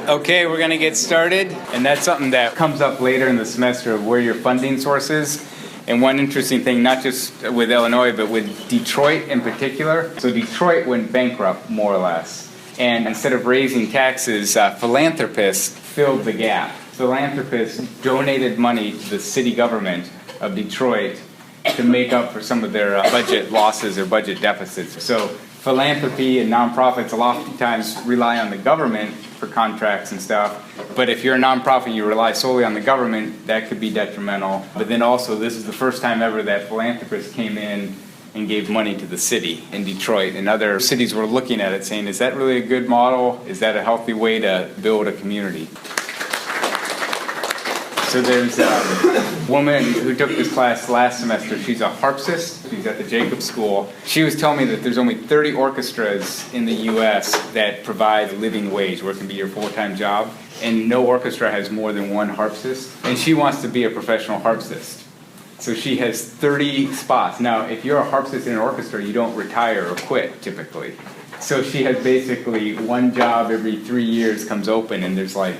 Okay, we're going to get started, and that's something that comes up later in the semester of where your funding source is. And one interesting thing, not just with Illinois, but with Detroit in particular. So Detroit went bankrupt, more or less. And instead of raising taxes, philanthropists filled the gap. Philanthropists donated money to the city government of Detroit to make up for some of their budget losses or budget deficits. So philanthropy and nonprofits oftentimes rely on the government for contracts and stuff. But if you're a nonprofit, you rely solely on the government, that could be detrimental. But then also, this is the first time ever that philanthropists came in and gave money to the city in Detroit. And other cities were looking at it saying, is that really a good model? Is that a healthy way to build a community? So there's a woman who took this class last semester. She's a harpsist. She's at the Jacobs School. She was telling me that there's only 30 orchestras in the U.S. that provide a living wage, where it can be your full-time job. And no orchestra has more than one harpsist. And she wants to be a professional harpsist. So she has 30 spots. Now, if you're a harpsist in an orchestra, you don't retire or quit, typically. So she has basically one job every 3 years comes open, and there's like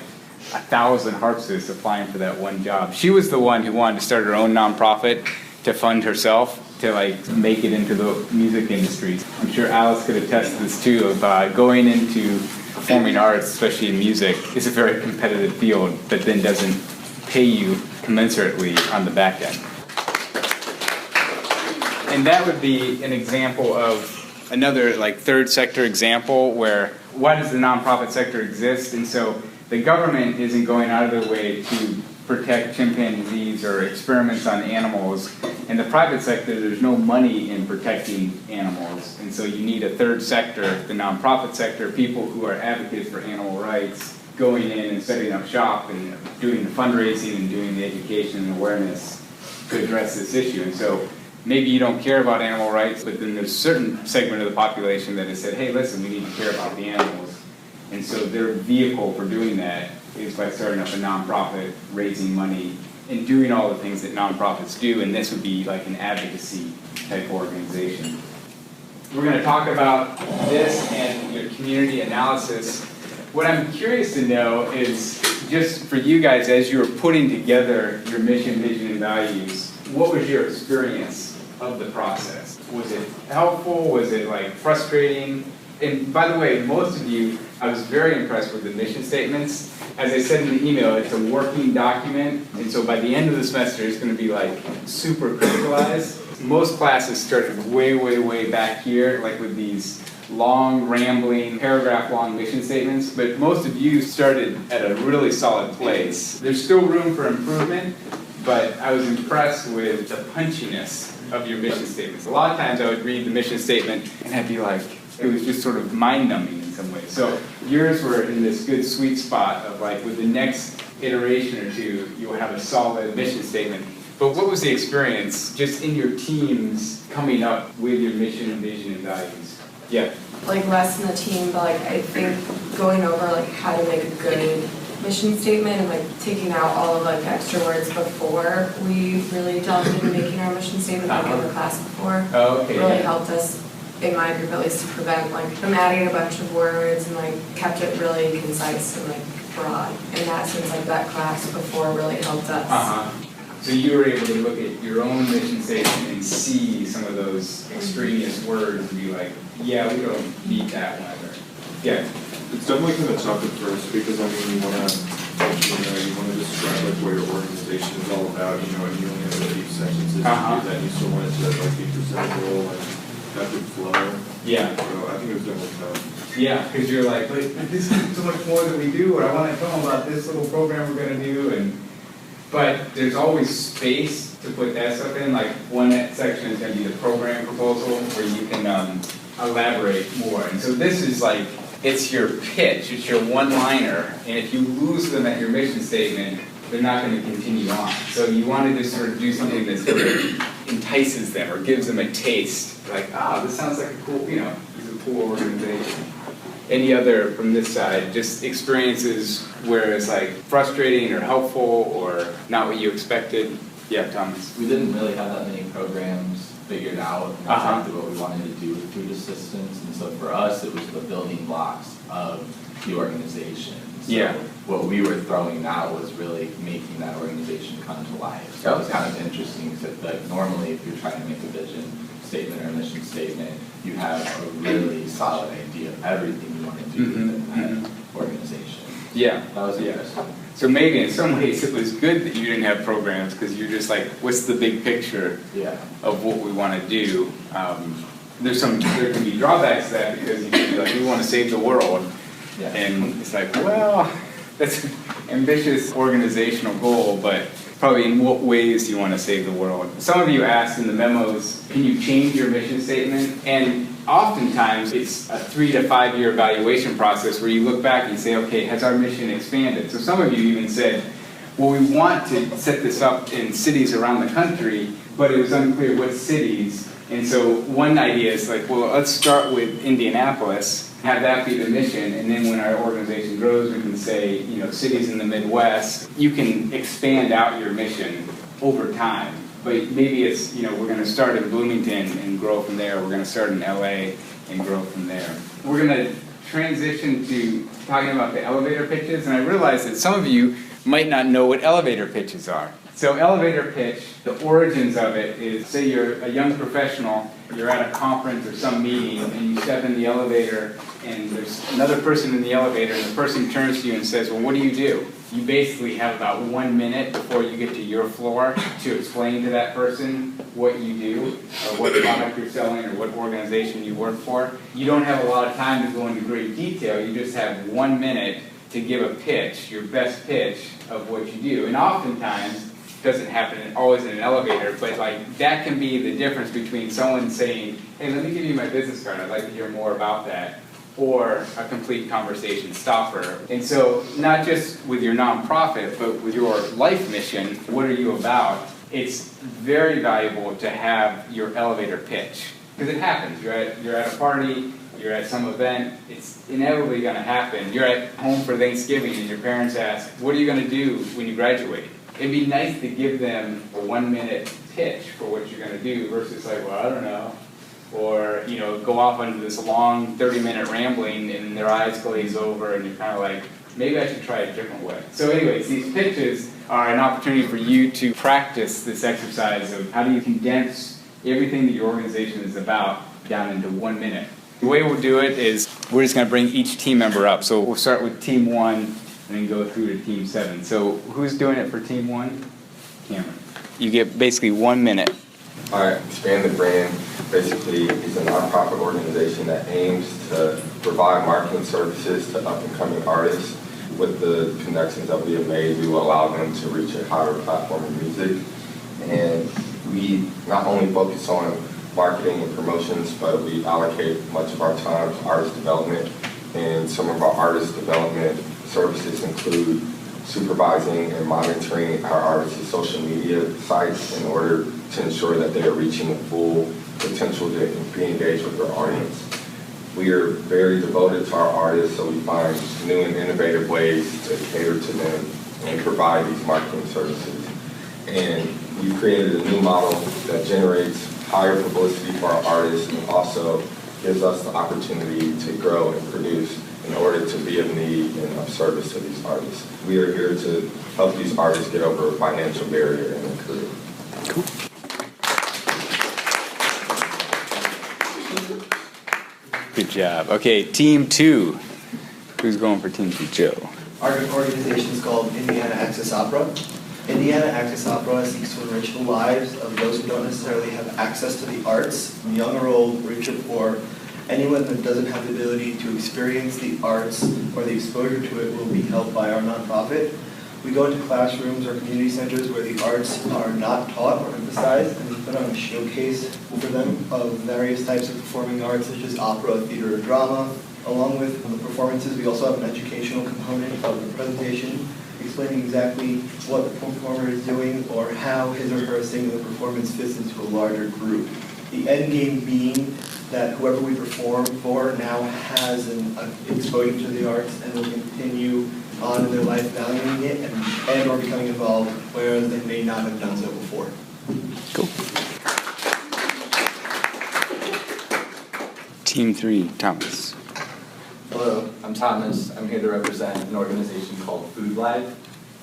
1,000 harpsists applying for that one job. She was the one who wanted to start her own nonprofit to fund herself, to like make it into the music industry. I'm sure Alice could attest to this too, of going into performing arts, especially in music, is a very competitive field that then doesn't pay you commensurately on the back end. And that would be an example of another like third sector example where why does the nonprofit sector exist? And so the government isn't going out of their way to protect chimpanzees or experiments on animals. In the private sector, there's no money in protecting animals. And so you need a third sector, the nonprofit sector, people who are advocates for animal rights, going in and setting up shop and doing the fundraising and doing the education and awareness to address this issue. And so maybe you don't care about animal rights, but then there's a certain segment of the population that has said, hey, listen, we need to care about the animals. And so their vehicle for doing that is by starting up a nonprofit, raising money, and doing all the things that nonprofits do, and this would be like an advocacy type organization. We're going to talk about this and your community analysis. What I'm curious to know is, just for you guys, as you were putting together your mission, vision, and values, what was your experience of the process? Was it helpful? Was it like frustrating? And by the way, most of you, I was very impressed with the mission statements. As I said in the email, it's a working document, and so by the end of the semester, it's going to be like super crystallized. Most classes started way, way, way back here, like with these long, rambling, paragraph-long mission statements, but most of you started at a really solid place. There's still room for improvement, but I was impressed with the punchiness of your mission statements. A lot of times I would read the mission statement, and I'd be like, it was just sort of mind-numbing in some ways. So yours were in this good sweet spot of like with the next iteration or two, you'll have a solid mission statement. But what was the experience just in your teams coming up with your mission, vision, and values? Yeah. Like less in the team, but like I think going over like how to make a good mission statement and like taking out all of like the extra words before we really delved into making our mission statement like in the class before. Oh, okay. Really helped us, in my group at least, to prevent like from adding a bunch of words and like kept it really concise and like broad. In that sense, like that class before really helped us. So you were able to look at your own mission statement and see some of those extraneous words and be like, yeah, we don't need that one. Or, yeah. It's definitely kind of tough at first because I mean you want to describe like what your organization is all about, and you only have each section to do that. You still want it to like be presentable and have good flow. Yeah. So I think it was definitely tough. Yeah, because you're like, this is so much more than we do, or I want to tell them about this little program we're going to do, but there's always space to put that stuff in. Like one section is going to be the program proposal where you can elaborate more. And so this is like, it's your pitch, it's your one-liner, and if you lose them at your mission statement, they're not going to continue on. So you want to just sort of do something that sort of entices them or gives them a taste. Like, this sounds like a cool, it's a cool organization. Any other from this side, just experiences where it's like frustrating or helpful or not what you expected? Yeah, Thomas. We didn't really have that many programs figured out exactly what we wanted to do with food assistance, and so for us it was the building blocks of the organization. So Yeah. what we were throwing out was really making that organization come to life. So it was kind of interesting, because like normally if you're trying to make a vision statement or a mission statement, you have a really solid idea of everything you want to do within that organization. Yeah. That was interesting. So maybe in some ways it was good that you didn't have programs, because you're just like, what's the big picture Yeah. of what we want to do? There can be drawbacks to that, because you can be like, we want to save the world. Yeah. And it's like, well, that's an ambitious organizational goal, but probably in what ways do you want to save the world? Some of you asked in the memos, can you change your mission statement? And oftentimes it's a 3 to 5 year evaluation process where you look back and say, okay, has our mission expanded? So some of you even said, well, we want to set this up in cities around the country, but it was unclear what cities. And so one idea is like, well, let's start with Indianapolis, have that be the mission, and then when our organization grows, we can say, cities in the Midwest. You can expand out your mission over time. But maybe it's, we're going to start in Bloomington and grow from there. We're going to start in LA and grow from there. We're going to transition to talking about the elevator pitches, and I realize that some of you might not know what elevator pitches are. So elevator pitch, the origins of it is, say you're a young professional, you're at a conference or some meeting, and you step in the elevator, and there's another person in the elevator, and the person turns to you and says, well, what do? You basically have about 1 minute before you get to your floor to explain to that person what you do, or what product you're selling, or what organization you work for. You don't have a lot of time to go into great detail, you just have 1 minute to give a pitch, your best pitch of what you do. And oftentimes, doesn't happen always in an elevator, but like that can be the difference between someone saying, hey, let me give you my business card, I'd like to hear more about that, or a complete conversation stopper. And so not just with your nonprofit, but with your life mission, what are you about? It's very valuable to have your elevator pitch, because it happens. You're at a party, you're at some event, it's inevitably going to happen. You're at home for Thanksgiving and your parents ask, what are you going to do when you graduate? It'd be nice to give them a 1 minute pitch for what you're going to do versus like, well, I don't know. Or, go off into this long 30-minute rambling and their eyes glaze over and you're kind of like, maybe I should try a different way. So anyways, these pitches are an opportunity for you to practice this exercise of how do you condense everything that your organization is about down into 1 minute. The way we'll do it is we're just going to bring each team member up. So we'll start with team 1 and then go through to team 7. So who's doing it for team 1? Cameron. You get basically 1 minute. All right, Expand the Brand basically is a nonprofit organization that aims to provide marketing services to up-and-coming artists. With the connections that we have made, we will allow them to reach a higher platform in music. And we not only focus on marketing and promotions, but we allocate much of our time to artist development. And some of our artist development services include supervising and monitoring our artists' social media sites in order to ensure that they are reaching the full potential to be engaged with their audience. We are very devoted to our artists, so we find new and innovative ways to cater to them and provide these marketing services. And we've created a new model that generates higher publicity for our artists and also gives us the opportunity to grow and produce in order to be of need and of service to these artists. We are here to help these artists get over a financial barrier in their career. Cool. Good job. Okay, team 2. Who's going for team 2? Joe. Our organization is called Indiana Access Opera. Indiana Access Opera seeks to enrich the lives of those who don't necessarily have access to the arts, young or old, rich or poor. Anyone that doesn't have the ability to experience the arts or the exposure to it will be helped by our nonprofit. We go into classrooms or community centers where the arts are not taught or emphasized, and we put on a showcase for them of various types of performing arts such as opera, theater, or drama. Along with the performances, we also have an educational component of the presentation explaining exactly what the performer is doing or how his or her singular performance fits into a larger group. The end game being that whoever we perform for now has an exposure to the arts and will continue on in their life valuing it and or becoming involved, whereas they may not have done so before. Cool. Team 3, Thomas. Hello, I'm I'm Thomas. I'm here to represent an organization called Food Life.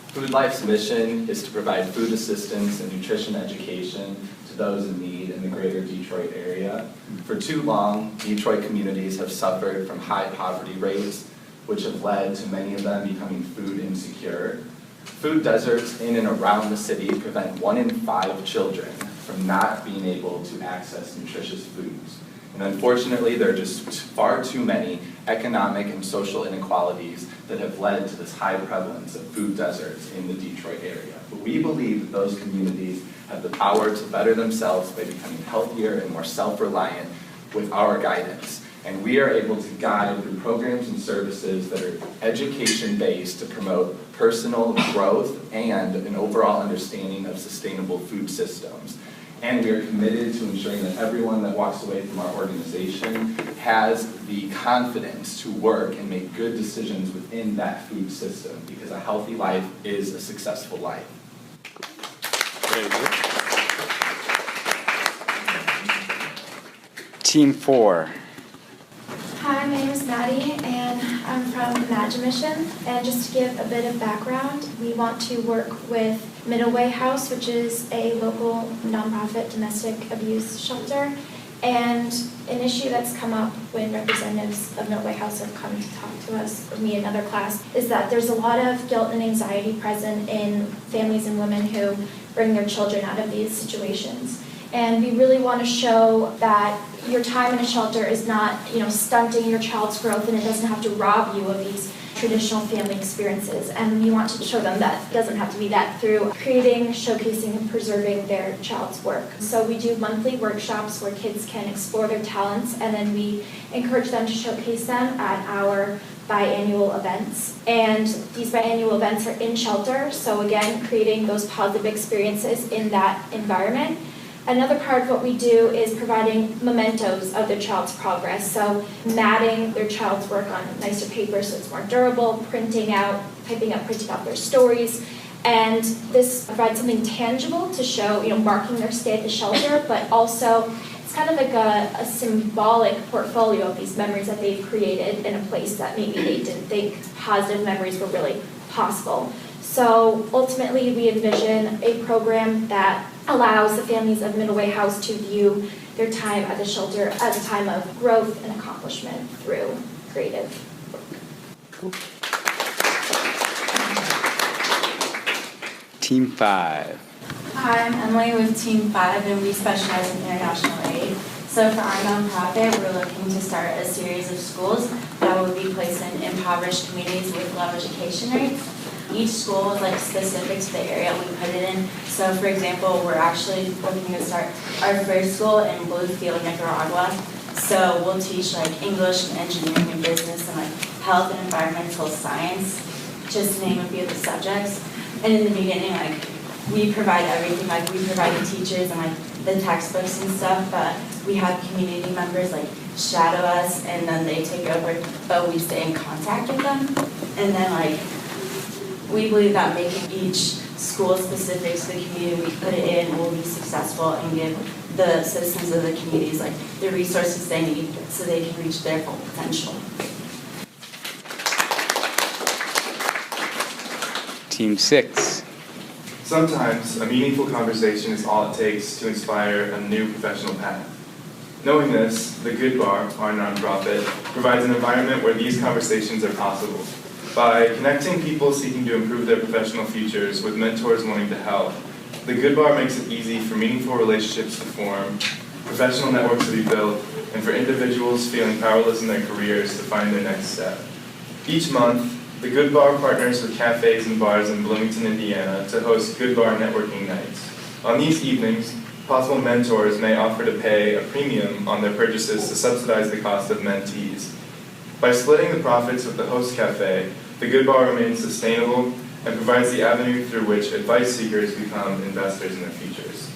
Food Life's mission is to provide food assistance and nutrition education to those in need in the greater Detroit area. For too long, Detroit communities have suffered from high poverty rates, which have led to many of them becoming food insecure. Food deserts in and around the city prevent 1 in 5 children from not being able to access nutritious foods. And unfortunately, there are just far too many economic and social inequalities that have led to this high prevalence of food deserts in the Detroit area. But we believe that those communities have the power to better themselves by becoming healthier and more self-reliant with our guidance. And we are able to guide through programs and services that are education-based to promote personal growth and an overall understanding of sustainable food systems. And we are committed to ensuring that everyone that walks away from our organization has the confidence to work and make good decisions within that food system, because a healthy life is a successful life. Team 4. Hi, my name is Maddie, and I'm from Imagine Mission. And just to give a bit of background, we want to work with Middle Way House, which is a local nonprofit domestic abuse shelter. And an issue that's come up when representatives of Middle Way House have come to talk to us, or me in another class, is that there's a lot of guilt and anxiety present in families and women who bring their children out of these situations. And we really want to show that your time in a shelter is not, stunting your child's growth, and it doesn't have to rob you of these traditional family experiences. And we want to show them that it doesn't have to be that through creating, showcasing, and preserving their child's work. So we do monthly workshops where kids can explore their talents, and then we encourage them to showcase them at our biannual events. And these biannual events are in shelter, so again, creating those positive experiences in that environment. Another part of what we do is providing mementos of their child's progress. So matting their child's work on nicer paper so it's more durable, typing out their stories. And this provides something tangible to show, marking their stay at the shelter, but also it's kind of like a symbolic portfolio of these memories that they've created in a place that maybe they didn't think positive memories were really possible. So ultimately, we envision a program that allows the families of Middle Way House to view their time at the shelter as a time of growth and accomplishment through creative work. Cool. Team 5. Hi, I'm Emily with Team 5, and we specialize in international aid. So for our nonprofit, we're looking to start a series of schools that will be placed in impoverished communities with low education rates. Each school is specific to the area we put it in. So for example, we're actually looking to start our first school in Bluefield, Nicaragua. So we'll teach English and engineering and business and health and environmental science, just to name a few of the subjects. And in the beginning, we provide everything. We provide the teachers and the textbooks and stuff, but we have community members shadow us, and then they take over, but we stay in contact with them. And then we believe that making each school specific to the community we put it in will be successful and give the citizens of the communities the resources they need so they can reach their full potential. Team 6. Sometimes a meaningful conversation is all it takes to inspire a new professional path. Knowing this, the Good Bar, our nonprofit, provides an environment where these conversations are possible. By connecting people seeking to improve their professional futures with mentors wanting to help, the Good Bar makes it easy for meaningful relationships to form, professional networks to be built, and for individuals feeling powerless in their careers to find their next step. Each month, the Good Bar partners with cafes and bars in Bloomington, Indiana to host Good Bar networking nights. On these evenings, possible mentors may offer to pay a premium on their purchases to subsidize the cost of mentees. By splitting the profits with the host cafe, the Good Bar remains sustainable and provides the avenue through which advice seekers become investors in their futures.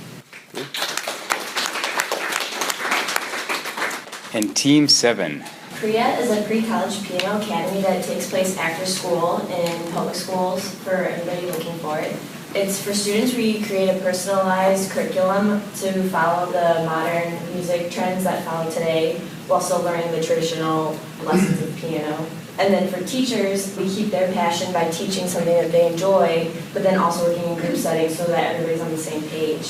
And Team 7. PREA is a pre-college piano academy that takes place after school in public schools for anybody looking for it. It's for students. We create a personalized curriculum to follow the modern music trends that follow today, while still learning the traditional lessons of piano. And then for teachers, we keep their passion by teaching something that they enjoy, but then also working in group settings so that everybody's on the same page.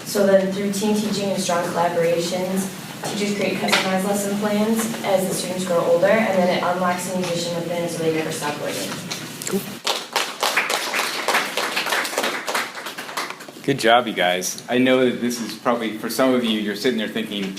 So then through team teaching and strong collaborations, teachers create customized lesson plans as the students grow older, and then it unlocks the musician within so they never stop learning. Good job, you guys. I know that this is probably, for some of you, you're sitting there thinking,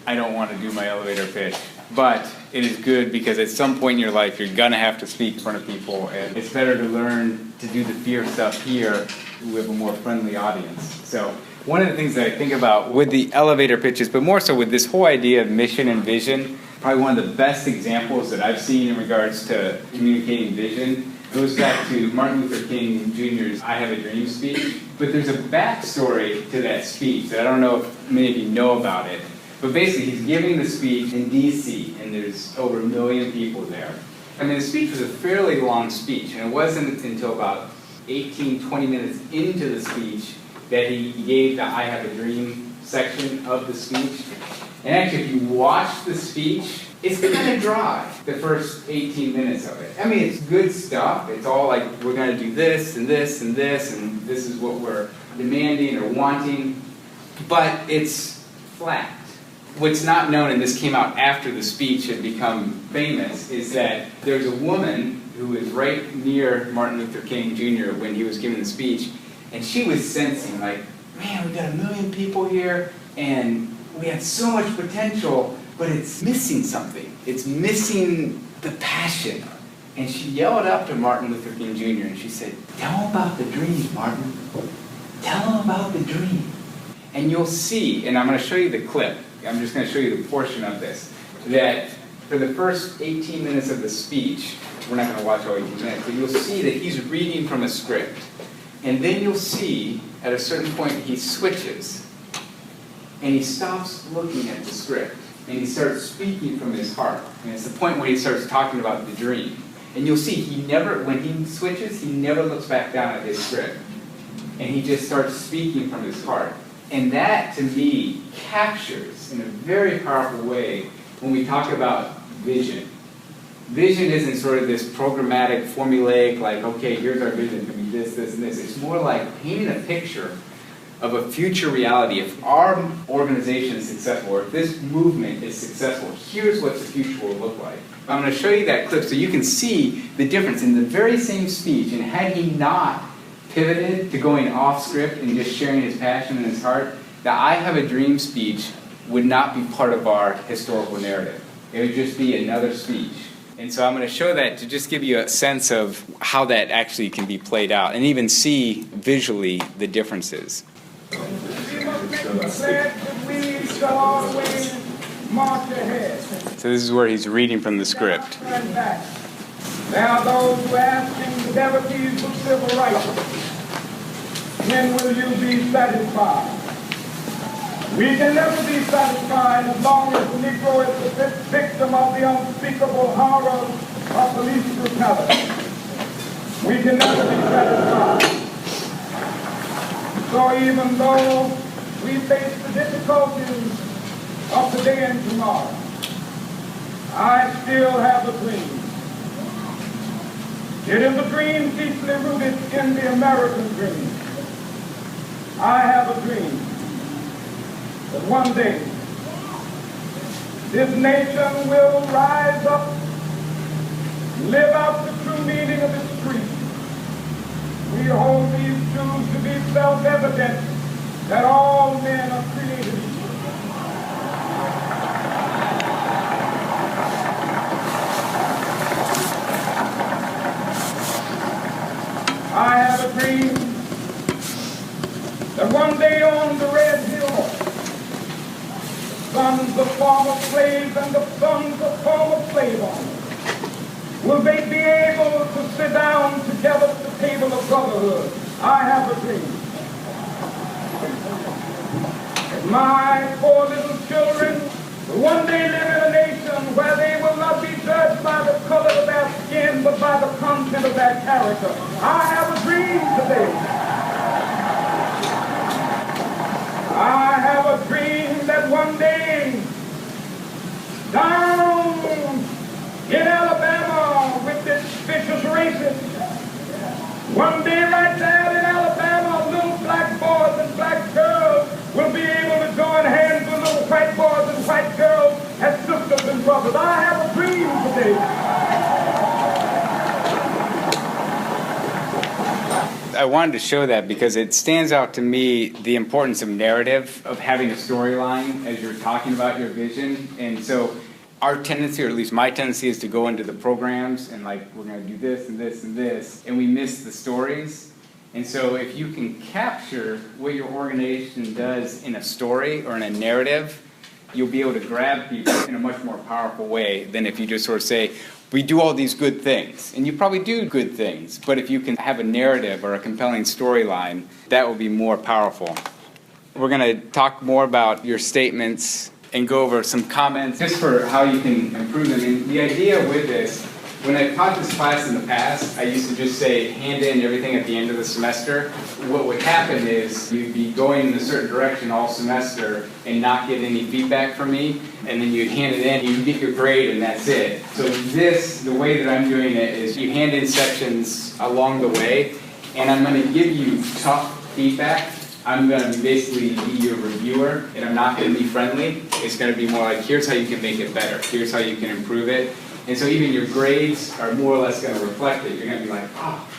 I don't want to do my elevator pitch. But it is good because at some point in your life, you're going to have to speak in front of people. And it's better to learn to do the fear stuff here with a more friendly audience. So one of the things that I think about with the elevator pitches, but more so with this whole idea of mission and vision, probably one of the best examples that I've seen in regards to communicating vision goes back to Martin Luther King Jr.'s I Have a Dream speech. But there's a backstory to that speech that I don't know if many of you know about it. But basically, he's giving the speech in D.C., and there's over 1 million people there. I mean, the speech was a fairly long speech, and it wasn't until about 18, 20 minutes into the speech that he gave the I Have a Dream section of the speech. And actually, if you watch the speech, it's kind of dry, the first 18 minutes of it. I mean, it's good stuff. It's all like, we're going to do this, and this, and this, and this is what we're demanding or wanting. But it's flat. What's not known, and this came out after the speech had become famous, is that there's a woman who was right near Martin Luther King Jr. when he was giving the speech, and she was sensing like, man, we got 1 million people here, and we have so much potential, but it's missing something. It's missing the passion. And she yelled up to Martin Luther King Jr. and she said, tell him about the dream, Martin. Tell him about the dream. And you'll see, and I'm going to show you the clip. I'm just going to show you the portion of this, that for the first 18 minutes of the speech, we're not going to watch all 18 minutes, but you'll see that he's reading from a script. And then you'll see, at a certain point, he switches. And he stops looking at the script. And he starts speaking from his heart. And it's the point where he starts talking about the dream. And you'll see, when he switches, he never looks back down at his script. And he just starts speaking from his heart. And that, to me, captures in a very powerful way when we talk about vision. Vision isn't sort of this programmatic, formulaic, like, okay, here's our vision, it can be this, this, and this. It's more like painting a picture of a future reality. If our organization is successful, or if this movement is successful, here's what the future will look like. I'm going to show you that clip so you can see the difference in the very same speech. And had he not pivoted to going off script and just sharing his passion and his heart, the I Have a Dream speech would not be part of our historical narrative. It would just be another speech. And so I'm going to show that to just give you a sense of how that actually can be played out and even see visually the differences. So this is where he's reading from the script. There are those who ask him the devotees of civil rights, when will you be satisfied? We can never be satisfied as long as the Negro is the victim of the unspeakable horrors of police brutality. We can never be satisfied. So even though we face the difficulties of today and tomorrow, I still have a dream. It is a dream deeply rooted in the American dream. I have a dream that one day this nation will rise up, live out the true meaning of its creed. We hold these truths to be self-evident that all men are created equal. I have a dream that one day on the Red Hill, the sons of former slaves and the sons of former slave owners will they be able to sit down together at the table of brotherhood. I have a dream that my poor little children will one day live in a nation where they will not be judged by the color of their skin, but by the content of their character. I have a dream today. I have a dream that one day, down in Alabama, I wanted to show that because it stands out to me the importance of narrative, of having a storyline as you're talking about your vision. And so our tendency, or at least my tendency, is to go into the programs and like, we're going to do this and this and this, and we miss the stories. And so if you can capture what your organization does in a story or in a narrative, you'll be able to grab people in a much more powerful way than if you just sort of say, we do all these good things. And you probably do good things, but if you can have a narrative or a compelling storyline, that will be more powerful. We're going to talk more about your statements and go over some comments just for how you can improve them. And the idea with this, when I taught this class in the past, I used to just say hand in everything at the end of the semester. What would happen is you'd be going in a certain direction all semester and not get any feedback from me, and then you'd hand it in, you'd get your grade, and that's it. So this, the way that I'm doing it is you hand in sections along the way, and I'm going to give you tough feedback. I'm going to basically be your reviewer, and I'm not going to be friendly. It's going to be more like, here's how you can make it better. Here's how you can improve it. And so even your grades are more or less going to reflect it. You're going to be like, oh,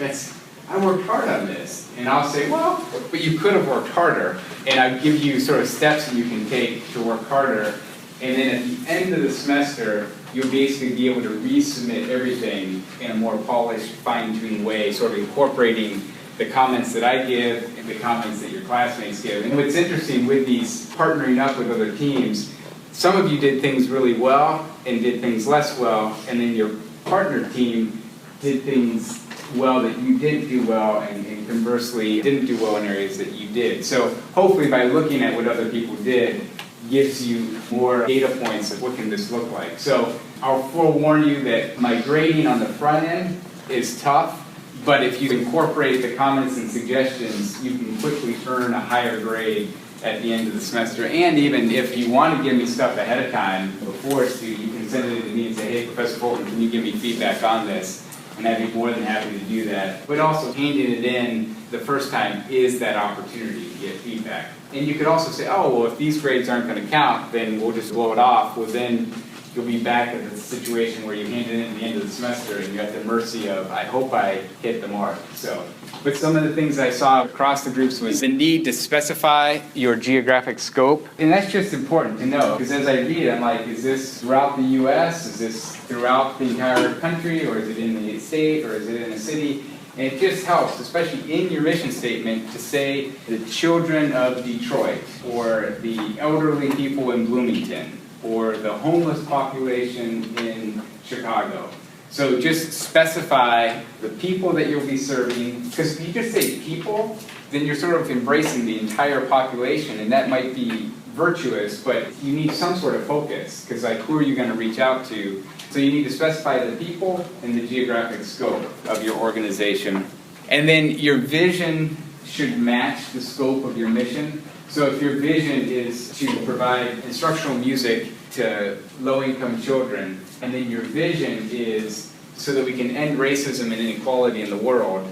I worked hard on this. And I'll say, well, but you could have worked harder. And I give you sort of steps that you can take to work harder. And then at the end of the semester, you'll basically be able to resubmit everything in a more polished, fine-tuned way, sort of incorporating the comments that I give and the comments that your classmates give. And what's interesting with these partnering up with other teams, some of you did things really well and did things less well, and then your partner team did things well that you didn't do well, and conversely didn't do well in areas that you did. So hopefully by looking at what other people did gives you more data points of what can this look like. So I'll forewarn you that my grading on the front end is tough, but if you incorporate the comments and suggestions, you can quickly earn a higher grade at the end of the semester. And even if you want to give me stuff ahead of time, before it's due, you can send it to me and say, hey, Professor Fulton, can you give me feedback on this? And I'd be more than happy to do that. But also handing it in the first time is that opportunity to get feedback. And you could also say, oh, well, if these grades aren't going to count, then we'll just blow it off. Well, then you'll be back in the situation where you hand it in at the end of the semester and you're at the mercy of, I hope I hit the mark. So, but some of the things I saw across the groups was the need to specify your geographic scope. And that's just important to know, because as I read it, I'm like, is this throughout the U.S.? Is this throughout the entire country? Or is it in the state? Or is it in a city? And it just helps, especially in your mission statement, to say the children of Detroit, or the elderly people in Bloomington, or the homeless population in Chicago. So just specify the people that you'll be serving, because if you just say people, then you're sort of embracing the entire population, and that might be virtuous, but you need some sort of focus, because like, who are you going to reach out to? So you need to specify the people and the geographic scope of your organization. And then your vision should match the scope of your mission. So if your vision is to provide instructional music to low-income children, and then your vision is so that we can end racism and inequality in the world,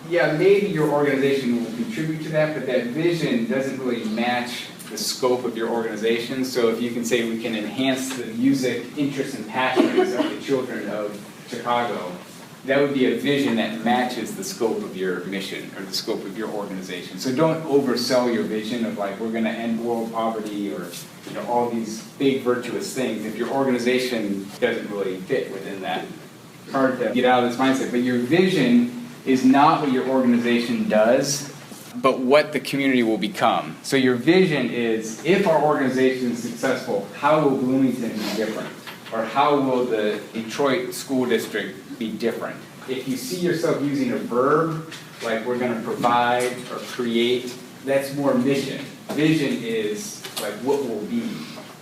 yeah, maybe your organization will contribute to that, but that vision doesn't really match the scope of your organization. So if you can say we can enhance the music, interests, and passions of the children of Chicago, that would be a vision that matches the scope of your mission or the scope of your organization. So don't oversell your vision of like, we're going to end world poverty or all these big virtuous things if your organization doesn't really fit within that. It's hard to get out of this mindset, but your vision is not what your organization does, but what the community will become. So your vision is, if our organization is successful, how will Bloomington be different? Or how will the Detroit school district be different? If you see yourself using a verb, like we're going to provide or create, that's more mission. Vision is like what will be.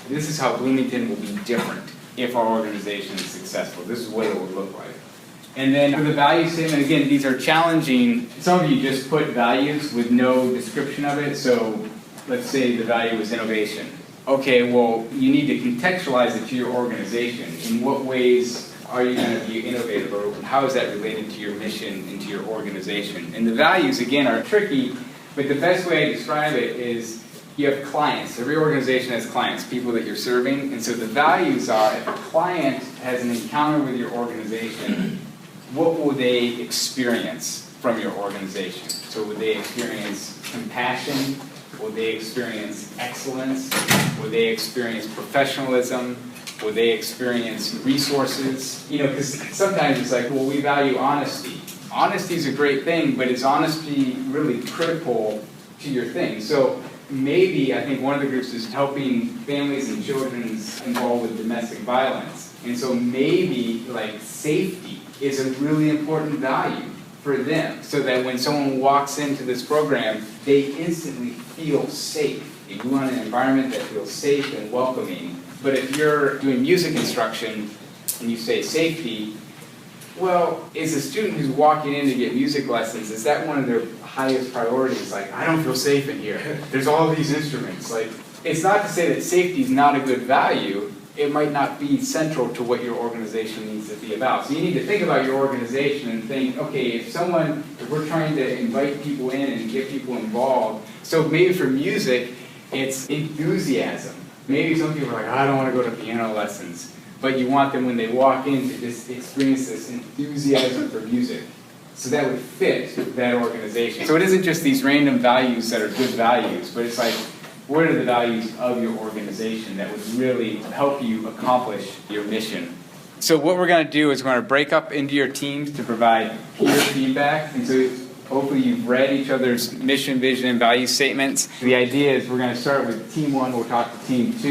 This is how Bloomington will be different if our organization is successful. This is what it will look like. And then for the value statement, again, these are challenging. Some of you just put values with no description of it. So let's say the value was innovation. Okay, well, you need to contextualize it to your organization. In what ways are you going to be innovative, or how is that related to your mission and to your organization? And the values, again, are tricky, but the best way I describe it is you have clients. Every organization has clients, people that you're serving. And so the values are, if a client has an encounter with your organization, what will they experience? from your organization? So would they experience compassion? Would they experience excellence? Would they experience professionalism? Would they experience resources? You know, because sometimes it's like, well, we value honesty. Honesty is a great thing, but is honesty really critical to your thing? So maybe, I think one of the groups is helping families and children involved with domestic violence. And so maybe like safety is a really important value for them, so that when someone walks into this program, they instantly feel safe. You want an environment that feels safe and welcoming. But if you're doing music instruction and you say safety, well, is a student who's walking in to get music lessons, is that one of their highest priorities? Like, I don't feel safe in here. There's all these instruments. Like, it's not to say that safety is not a good value. It might not be central to what your organization needs to be about. So you need to think about your organization and think, okay, if we're trying to invite people in and get people involved, so maybe for music, it's enthusiasm. Maybe some people are like, I don't want to go to piano lessons, but you want them when they walk in to just experience this enthusiasm for music. So that would fit that organization. So it isn't just these random values that are good values, but it's like, what are the values of your organization that would really help you accomplish your mission? So what we're going to do is we're going to break up into your teams to provide peer feedback. And so hopefully you've read each other's mission, vision, and value statements. The idea is we're going to start with team 1, we'll talk to team 2,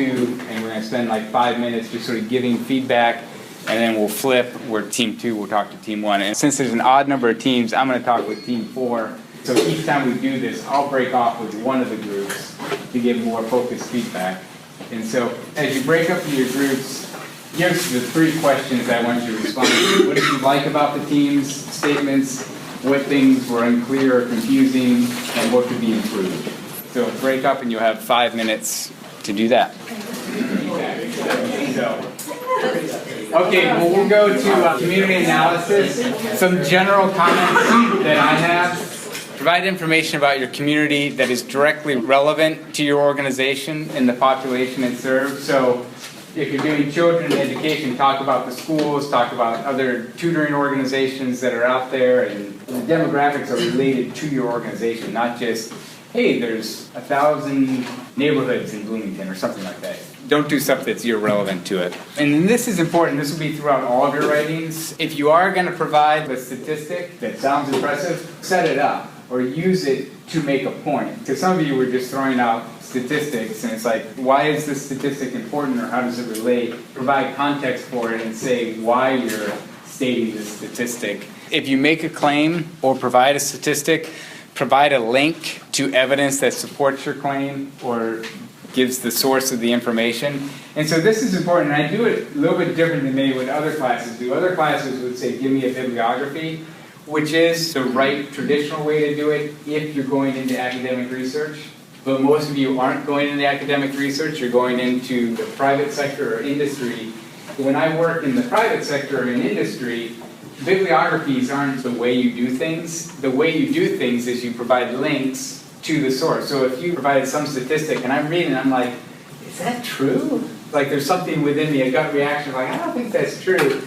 and we're going to spend like 5 minutes just sort of giving feedback, and then we'll flip where team 2 will talk to team 1. And since there's an odd number of teams, I'm going to talk with team 4. So each time we do this, I'll break off with one of the groups to give more focused feedback. And so as you break up into your groups, here's the 3 questions I want you to respond to. What did you like about the team's statements? What things were unclear or confusing? And what could be improved? So break up and you'll have 5 minutes to do that. Okay, well, we'll go to community analysis. Some general comments that I have. Provide information about your community that is directly relevant to your organization and the population it serves. So if you're doing children education, talk about the schools, talk about other tutoring organizations that are out there, and the demographics are related to your organization, not just, hey, there's 1,000 neighborhoods in Bloomington or something like that. Don't do stuff that's irrelevant to it. And then this is important, this will be throughout all of your writings. If you are going to provide a statistic that sounds impressive, set it up or use it to make a point. Because some of you were just throwing out statistics and it's like, why is this statistic important or how does it relate? Provide context for it and say why you're stating this statistic. If you make a claim or provide a statistic, provide a link to evidence that supports your claim or gives the source of the information. And so this is important, and I do it a little bit different than maybe what other classes do. Other classes would say, give me a bibliography, which is the right traditional way to do it if you're going into academic research. But most of you aren't going into academic research, you're going into the private sector or industry. When I work in the private sector or in industry, bibliographies aren't the way you do things. The way you do things is you provide links to the source. So if you provided some statistic and I'm reading, I'm like, is that true? Like there's something within me, a gut reaction, like I don't think that's true.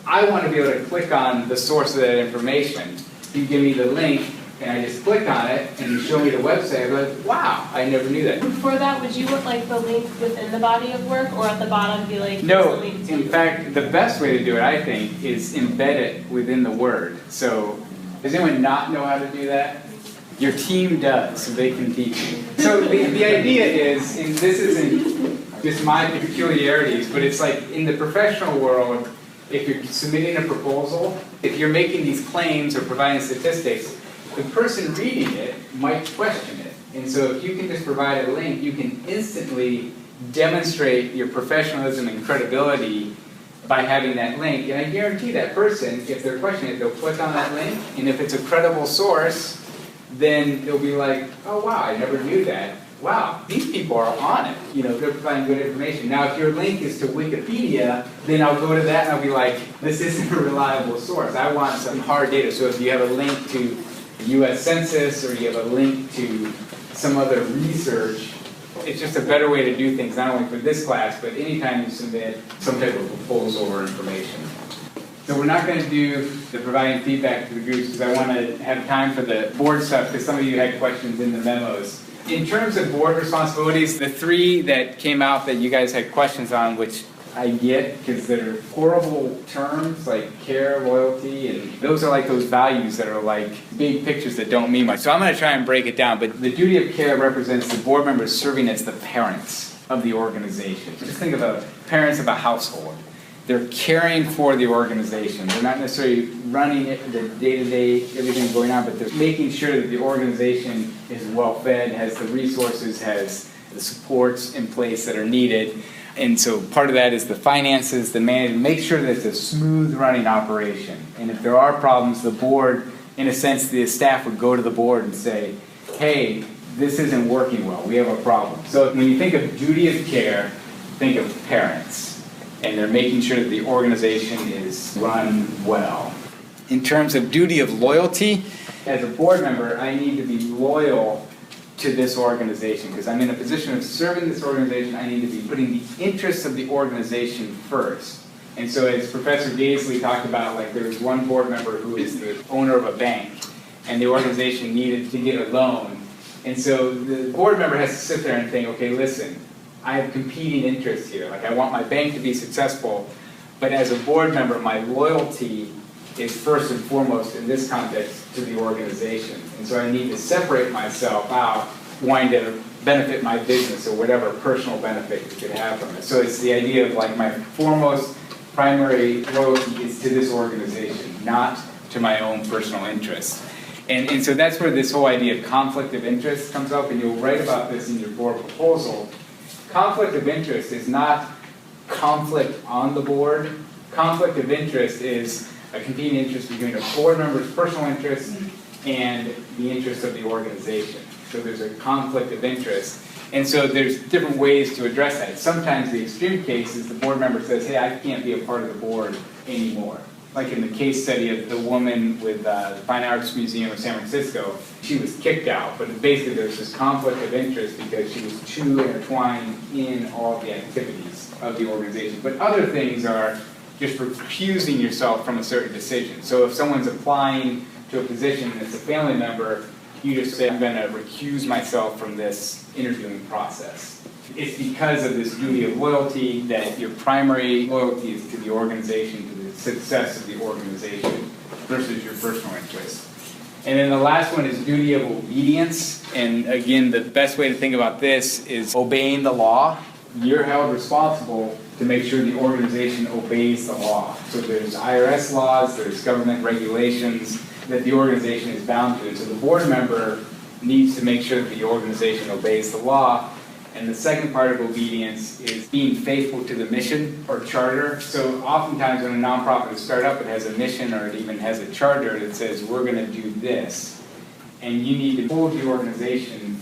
I want to be able to click on the source of that information. You give me the link and I just click on it and you show me the website, I'm like, wow, I never knew that. For that, would you want like the link within the body of work or at the bottom be like, no, in fact, the best way to do it, I think, is embed it within the word. So does anyone not know how to do that? Your team does, so they can teach you. So the idea is, and this isn't just my peculiarities, but it's like in the professional world, if you're submitting a proposal, if you're making these claims or providing statistics, the person reading it might question it. And so if you can just provide a link, you can instantly demonstrate your professionalism and credibility by having that link. And I guarantee that person, if they're questioning it, they'll click on that link. And if it's a credible source, then they'll be like, oh wow, I never knew that. Wow, these people are on it. You know, they're providing good information. Now, if your link is to Wikipedia, then I'll go to that and I'll be like, this isn't a reliable source. I want some hard data. So if you have a link to the U.S. Census or you have a link to some other research, it's just a better way to do things, not only for this class, but anytime you submit some type of proposal or information. So we're not going to do the providing feedback to the groups because I want to have time for the board stuff because some of you had questions in the memos. In terms of board responsibilities, the three that came out that you guys had questions on, which I get because they're horrible terms like care, loyalty, and those are like those values that are like big pictures that don't mean much. So I'm going to try and break it down, but the duty of care represents the board members serving as the parents of the organization. Just think of the parents of a household. They're caring for the organization. They're not necessarily running it, the day-to-day, everything going on, but they're making sure that the organization is well-fed, has the resources, has the supports in place that are needed. And so part of that is the finances, the management, make sure that it's a smooth running operation. And if there are problems, the board, in a sense, the staff would go to the board and say, hey, this isn't working well, we have a problem. So when you think of duty of care, think of parents. And they're making sure that the organization is run well. In terms of duty of loyalty, as a board member, I need to be loyal to this organization because I'm in a position of serving this organization. I need to be putting the interests of the organization first. And so as Professor Gaisley talked about, like there was one board member who is the owner of a bank and the organization needed to get a loan. And so the board member has to sit there and think, okay, listen, I have competing interests here. Like I want my bank to be successful, but as a board member, my loyalty is first and foremost in this context to the organization. And so I need to separate myself out, wanting to benefit my business or whatever personal benefit you could have from it. So it's the idea of like my foremost primary loyalty is to this organization, not to my own personal interest. And so that's where this whole idea of conflict of interest comes up, and you'll write about this in your board proposal. Conflict of interest is not conflict on the board. Conflict of interest is a competing interest between a board member's personal interest and the interest of the organization. So there's a conflict of interest. And so there's different ways to address that. Sometimes the extreme case is the board member says, hey, I can't be a part of the board anymore. Like in the case study of the woman with the Fine Arts Museum of San Francisco, she was kicked out, but basically there's this conflict of interest because she was too intertwined in all the activities of the organization. But other things are just recusing yourself from a certain decision. So if someone's applying to a position that's a family member, you just say, I'm going to recuse myself from this interviewing process. It's because of this duty of loyalty that your primary loyalty is to the organization, to the success of the organization versus your personal interest. And then the last one is duty of obedience. And again, the best way to think about this is obeying the law. You're held responsible to make sure the organization obeys the law. So there's IRS laws, there's government regulations that the organization is bound to. So the board member needs to make sure that the organization obeys the law. And the second part of obedience is being faithful to the mission or charter. So oftentimes when a nonprofit is started up, it has a mission or it even has a charter that says, we're going to do this. And you need to hold the organization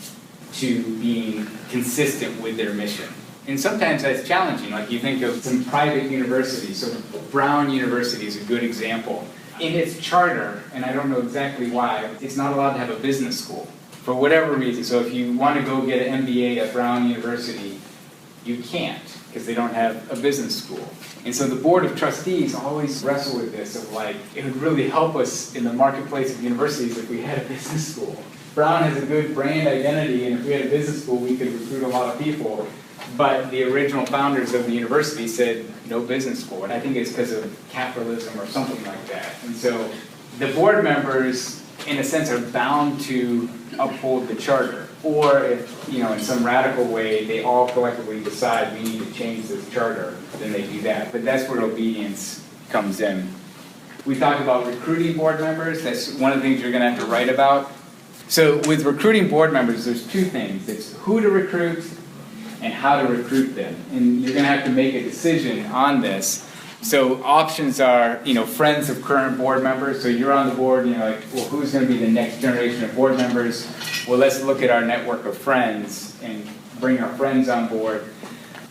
to being consistent with their mission. And sometimes that's challenging. Like you think of some private universities. So Brown University is a good example. In its charter, and I don't know exactly why, it's not allowed to have a business school. For whatever reason. So if you want to go get an MBA at Brown University, you can't because they don't have a business school. And so the Board of Trustees always wrestle with this of like, it would really help us in the marketplace of universities if we had a business school. Brown has a good brand identity, and if we had a business school, we could recruit a lot of people. But the original founders of the university said, no business school. And I think it's because of capitalism or something like that. And so the board members, in a sense, are bound to uphold the charter. Or if, in some radical way, they all collectively decide we need to change this charter, then they do that. But that's where obedience comes in. We talked about recruiting board members. That's one of the things you're going to have to write about. So with recruiting board members, there's two things. It's who to recruit and how to recruit them. And you're going to have to make a decision on this. So options are, friends of current board members. So you're on the board, well, who's going to be the next generation of board members? Well, let's look at our network of friends and bring our friends on board.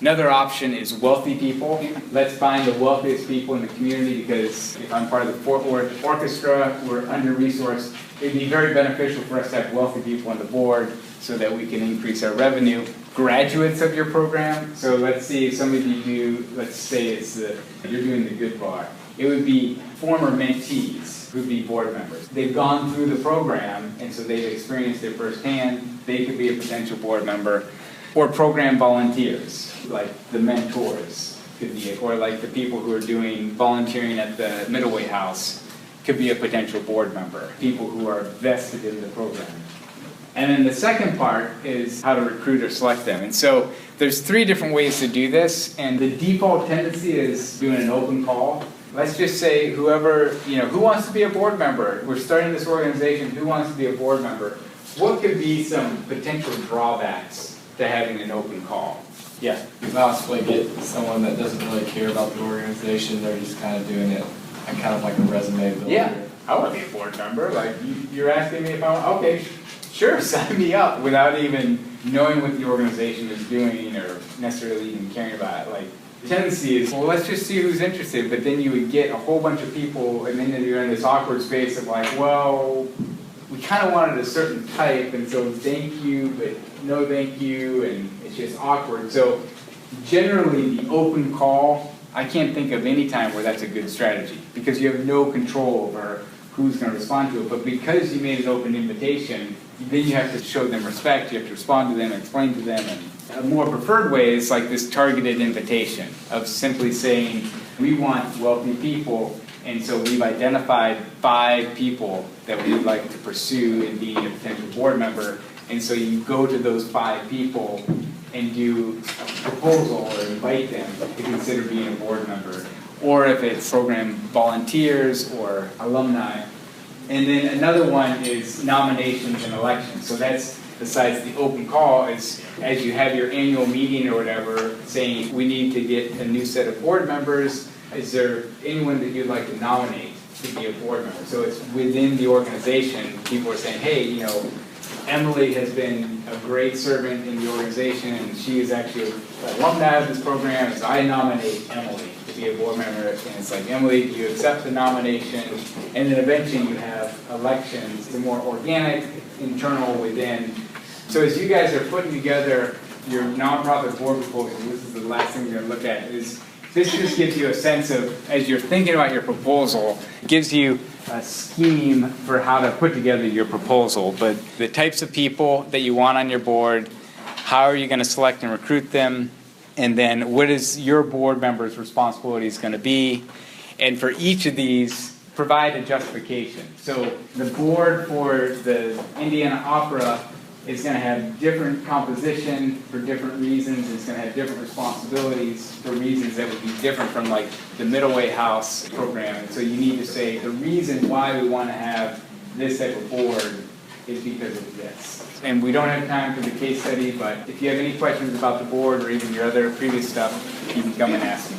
Another option is wealthy people. Let's find the wealthiest people in the community because if I'm part of the Fort Worth Orchestra, we're under-resourced. It'd be very beneficial for us to have wealthy people on the board so that we can increase our revenue. Graduates of your program. So let's see if some of you do, let's say you're doing the Good Bar. it would be former mentees who'd be board members. They've gone through the program, and so they've experienced it firsthand. They could be a potential board member. Or program volunteers, like the mentors could be it, or like the people who are doing volunteering at the Middleway House could be a potential board member, people who are vested in the program. And then the second part is how to recruit or select them. And so there's 3 different ways to do this, and the default tendency is doing an open call. Let's just say whoever, who wants to be a board member? We're starting this organization, who wants to be a board member? What could be some potential drawbacks to having an open call? Yeah. You possibly get someone that doesn't really care about the organization, they're just kind of doing it kind of like a resume builder. Yeah, I want to be a board member. Like, you're asking me if I want, okay, sure, sign me up, without even knowing what the organization is doing or necessarily even caring about it. Like, the tendency is, well, let's just see who's interested, but then you would get a whole bunch of people, and then you're in this awkward space of like, well, we kind of wanted a certain type, and so thank you, but no thank you, and it's just awkward. So generally, the open call, I can't think of any time where that's a good strategy, because you have no control over who's going to respond to it. But because you made an open invitation, then you have to show them respect, you have to respond to them, explain to them. And a more preferred way is like this targeted invitation of simply saying, we want wealthy people, and so we've identified 5 people that we'd like to pursue in being a potential board member. And so you go to those 5 people and do a proposal or invite them to consider being a board member. Or if it's program volunteers or alumni. And then another one is nominations and elections. So that's, besides the open call, is as you have your annual meeting or whatever, saying we need to get a new set of board members, is there anyone that you'd like to nominate to be a board member? So it's within the organization, people are saying, hey, Emily has been a great servant in the organization, and she is actually an alumni of this program, so I nominate Emily to be a board member. And it's like, Emily, do you accept the nomination? And then eventually you have elections, the more organic, internal within. So as you guys are putting together your nonprofit board proposal, this is the last thing we're going to look at, is this just gives you a sense of, as you're thinking about your proposal, gives you a scheme for how to put together your proposal. But the types of people that you want on your board, how are you going to select and recruit them, and then what is your board member's responsibilities going to be, and for each of these, provide a justification. So the board for the Indiana Opera is going to have different composition for different reasons. It's going to have different responsibilities for reasons that would be different from like the Middleway House program. And so you need to say the reason why we want to have this type of board is because of this. And we don't have time for the case study, but if you have any questions about the board or even your other previous stuff, you can come and ask me.